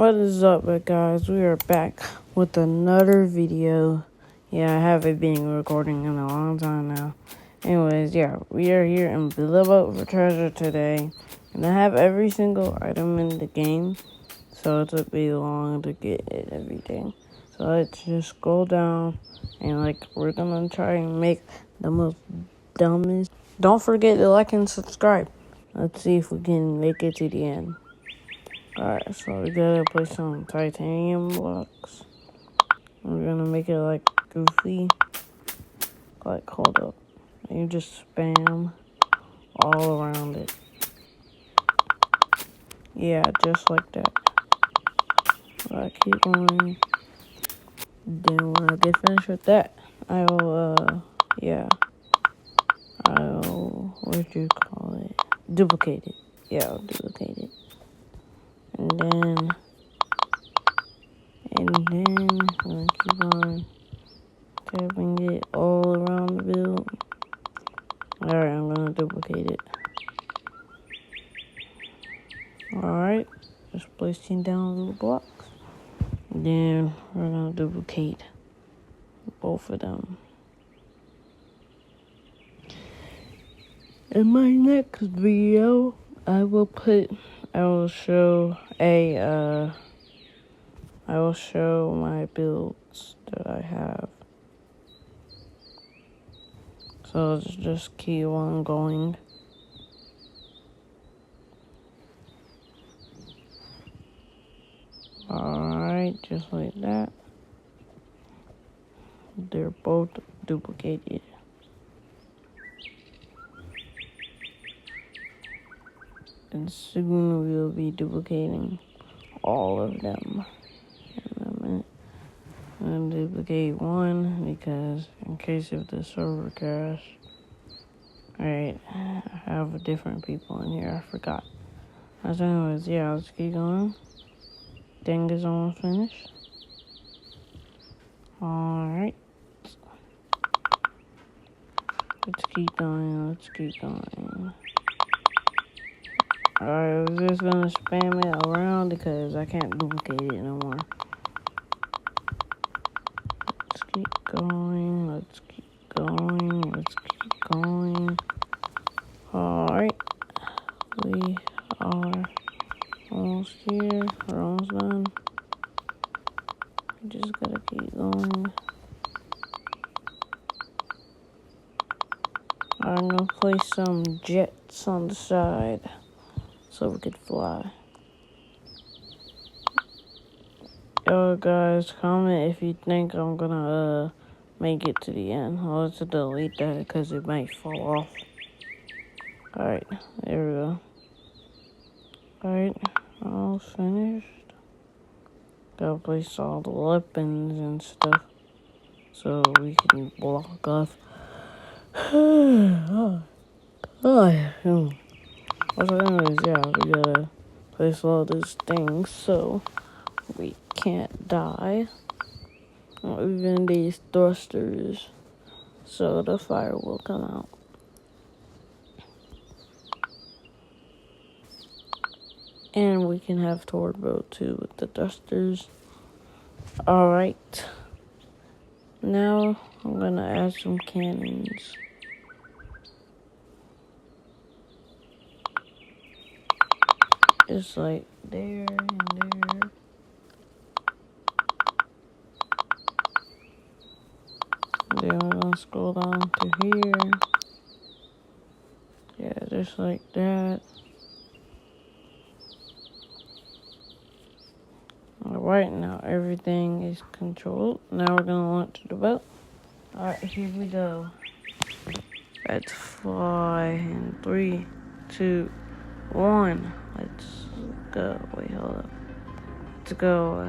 What is up, guys? We are back with another video. Yeah, I haven't been recording in a long time now. Anyways, yeah, we are here in Build Up for Treasure today. And I have every single item in the game. So it took me long to get everything. So let's just scroll down and we're gonna try and make the most dumbest. Don't forget to like and subscribe. Let's see if we can make it to the end. Alright, so we gotta put some titanium blocks. We're gonna make it goofy. Hold up. And you just spam all around it. Yeah, just like that. I keep going. Then when I get finished with that, I'll what do you call it? Duplicate it. Yeah, I'll duplicate it. And then I'm gonna keep on tapping it all around the build. Alright, I'm gonna duplicate it. Alright, just placing down little blocks. Then we're gonna duplicate both of them. In my next video, I will show my builds that I have. So let's just keep on going. Alright, just like that. They're both duplicated. And soon we'll be duplicating all of them. I'm gonna duplicate one because in case if the server crashes. Alright, I have different people in here, I forgot. As anyways, yeah, let's keep going. Thing is almost finished. Alright. Let's keep going. Alright, we're just gonna spam it around because I can't duplicate it no more. Let's keep going. Alright. We are almost here. We're almost done. We just gotta keep going. I'm gonna place some jets on the side so we could fly. Yo guys, comment if you think I'm gonna make it to the end. I'll just delete that because it might fall off. Alright, there we go. Alright, all finished. Gotta place all the weapons and stuff so we can block off. Also, anyways, yeah, we gotta place all these things so we can't die. Even these thrusters, so the fire will come out. And we can have turbo too with the thrusters. Alright. Now I'm gonna add some cannons. Just like there and there. Then we're gonna scroll down to here. Yeah, just like that. Alright, now everything is controlled. Now we're gonna launch the boat. Alright, here we go. Let's fly in 3, 2, 1. Let's go. Wait, hold up. Let's go.